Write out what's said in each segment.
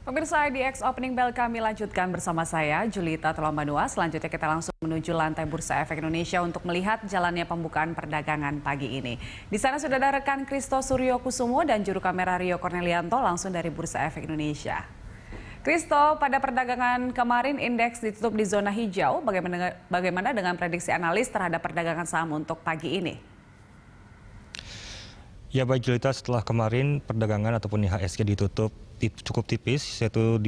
Pemirsa, di X Opening Bell kami lanjutkan bersama saya, Julita Tolombanua. Selanjutnya kita langsung menuju lantai Bursa Efek Indonesia untuk melihat jalannya pembukaan perdagangan pagi ini. Di sana sudah ada rekan Kristo Suryo Kusumo dan juru kamera Rio Cornelianto langsung dari Bursa Efek Indonesia. Kristo, pada perdagangan kemarin indeks ditutup di zona hijau. Bagaimana dengan prediksi analis terhadap perdagangan saham untuk pagi ini? Ya baik Julita, setelah kemarin perdagangan ataupun IHSG ditutup cukup tipis, yaitu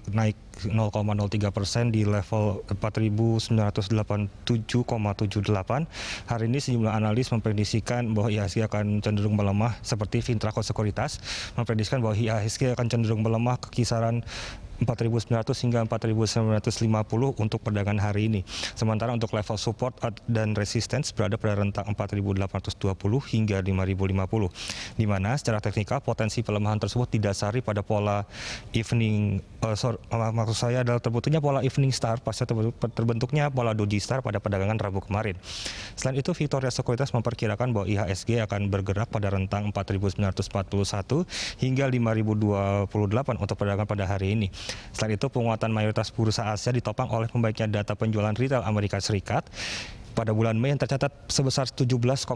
naik 0,03% di level 4.987,78. Hari ini sejumlah analis memprediksikan bahwa IHSG akan cenderung melemah, seperti Fintrako Sekuritas memprediksikan bahwa IHSG akan cenderung melemah ke kisaran 4.900 hingga 4.950 untuk perdagangan hari ini. Sementara untuk level support dan resistance berada pada rentang 4.820 hingga 5.050. Di mana secara teknikal potensi pelemahan tersebut didasari pada pola evening, maksud saya adalah terbentuknya pola evening star pasca terbentuknya pola doji star pada perdagangan Rabu kemarin. Selain itu, Victoria Sekuritas memperkirakan bahwa IHSG akan bergerak pada rentang 4.941 hingga 5.028 untuk perdagangan pada hari ini. Selain itu, penguatan mayoritas bursa Asia ditopang oleh membaiknya data penjualan retail Amerika Serikat pada bulan Mei yang tercatat sebesar 17,7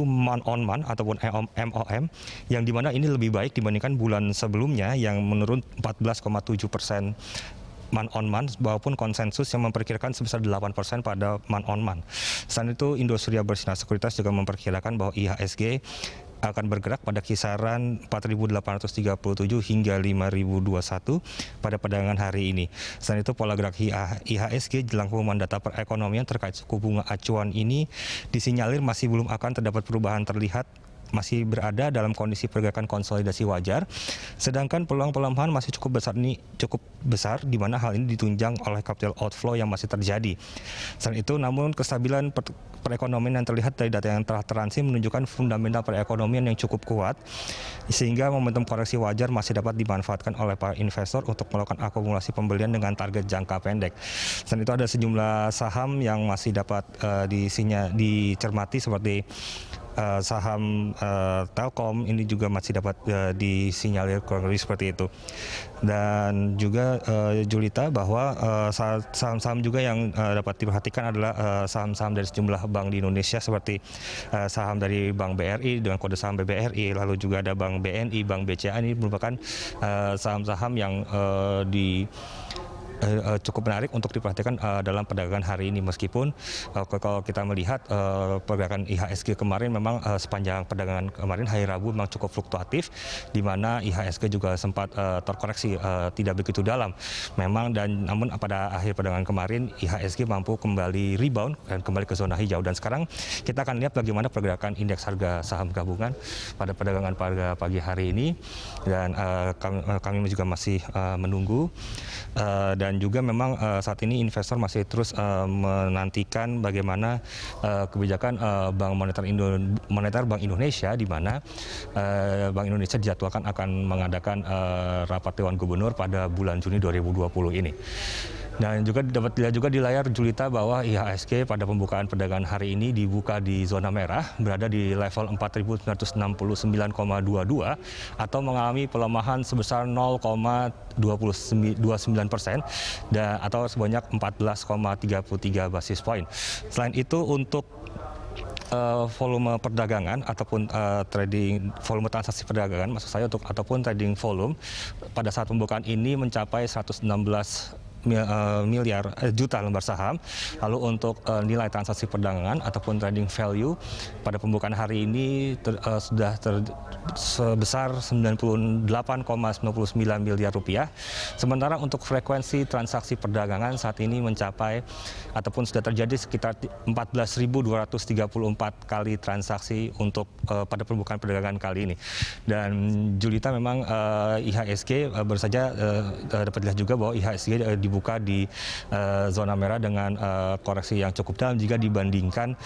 month on month ataupun MOM, yang dimana ini lebih baik dibandingkan bulan sebelumnya yang menurun 14,7% month on month, walaupun konsensus yang memperkirakan sebesar 8% pada month on month. Selain itu, Indosuria Bersinar Sekuritas juga memperkirakan bahwa IHSG akan bergerak pada kisaran 4.837 hingga 5.021 pada perdagangan hari ini. Selain itu, pola gerak IHSG jelang pengumuman data perekonomian terkait suku bunga acuan ini disinyalir masih belum akan terdapat perubahan terlihat, masih berada dalam kondisi pergerakan konsolidasi wajar, sedangkan peluang pelemahan masih cukup besar, di mana hal ini ditunjang oleh capital outflow yang masih terjadi. Selain itu, namun kestabilan perekonomian yang terlihat dari data yang telah teransip menunjukkan fundamental perekonomian yang cukup kuat, sehingga momentum koreksi wajar masih dapat dimanfaatkan oleh para investor untuk melakukan akumulasi pembelian dengan target jangka pendek. Selain itu, ada sejumlah saham yang masih dapat dicermati seperti saham Telkom ini juga masih dapat disinyalir kurang lebih seperti itu. Dan juga Julita, bahwa saham-saham juga yang dapat diperhatikan adalah saham-saham dari sejumlah bank di Indonesia seperti saham dari Bank BRI dengan kode saham BBRI, lalu juga ada Bank BNI, Bank BCA. Ini merupakan saham-saham yang cukup menarik untuk diperhatikan dalam perdagangan hari ini, meskipun kalau kita melihat pergerakan IHSG kemarin memang sepanjang perdagangan kemarin hari Rabu memang cukup fluktuatif, di mana IHSG juga sempat terkoreksi tidak begitu dalam memang, dan namun pada akhir perdagangan kemarin IHSG mampu kembali rebound dan kembali ke zona hijau. Dan sekarang kita akan lihat bagaimana pergerakan indeks harga saham gabungan pada perdagangan pada pagi hari ini, dan kami juga masih menunggu, dan juga memang saat ini investor masih terus menantikan bagaimana kebijakan moneter Bank Indonesia, di mana Bank Indonesia dijadwalkan akan mengadakan rapat Dewan Gubernur pada bulan Juni 2020 ini. Dan juga dapat dilihat juga di layar Julita bahwa IHSG pada pembukaan perdagangan hari ini dibuka di zona merah, berada di level 4.969,22 atau mengalami pelemahan sebesar 0,29% atau sebanyak 14,33 basis point. Selain itu, untuk volume perdagangan ataupun volume transaksi perdagangan, maksud saya ataupun trading volume pada saat pembukaan ini mencapai 116 juta lembar saham. Lalu untuk nilai transaksi perdagangan ataupun trading value pada pembukaan hari ini sudah sebesar 98,99 miliar rupiah. Sementara untuk frekuensi transaksi perdagangan saat ini mencapai ataupun sudah terjadi sekitar 14.234 kali transaksi untuk pada pembukaan perdagangan kali ini. Dan Julita, memang IHSG baru saja dapat dilihat juga bahwa IHSG dibuka di zona merah dengan koreksi yang cukup dalam jika dibandingkan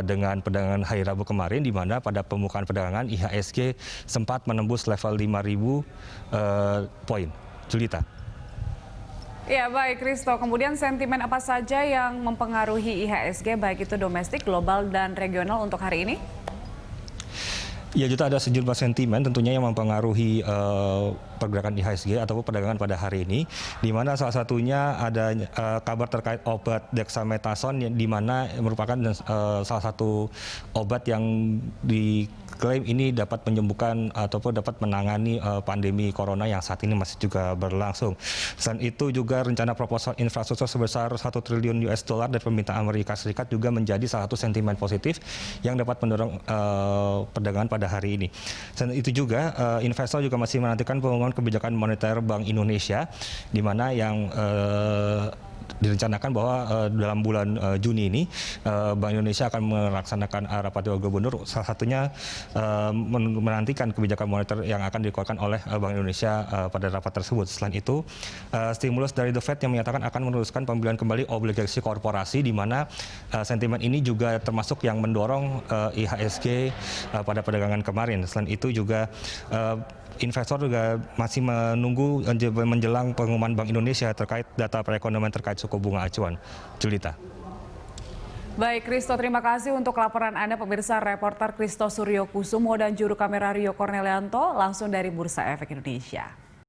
dengan perdagangan hari Rabu kemarin, di mana pada pembukaan perdagangan IHSG sempat menembus level 5.000 poin. Julita. Ya baik, Kristo. Kemudian sentimen apa saja yang mempengaruhi IHSG, baik itu domestik, global, dan regional untuk hari ini? Ya, Juta, ada sejumlah sentimen tentunya yang mempengaruhi pergerakan IHSG ataupun perdagangan pada hari ini, di mana salah satunya ada kabar terkait obat dexamethasone di mana merupakan salah satu obat yang diklaim ini dapat menyembuhkan ataupun dapat menangani pandemi corona yang saat ini masih juga berlangsung. Selain itu juga rencana proposal infrastruktur sebesar 1 triliun US dollar dari pemerintah Amerika Serikat juga menjadi salah satu sentimen positif yang dapat mendorong perdagangan pada hari ini. Selain itu juga investor juga masih menantikan pengumuman kebijakan moneter Bank Indonesia, di mana yang direncanakan bahwa dalam bulan Juni ini Bank Indonesia akan melaksanakan rapat dewan gubernur, salah satunya menantikan kebijakan moneter yang akan dikeluarkan oleh Bank Indonesia pada rapat tersebut. Selain itu, stimulus dari The Fed yang menyatakan akan meneruskan pembelian kembali obligasi korporasi, di mana sentimen ini juga termasuk yang mendorong IHSG pada perdagangan kemarin. Selain itu juga investor juga masih menunggu menjelang pengumuman Bank Indonesia terkait data perekonomian terkait suku bunga acuan. Julita. Baik, Kristo, terima kasih untuk laporan Anda. Pemirsa, reporter Kristo Suryo Kusumo dan juru kamera Rio Cornelianto langsung dari Bursa Efek Indonesia.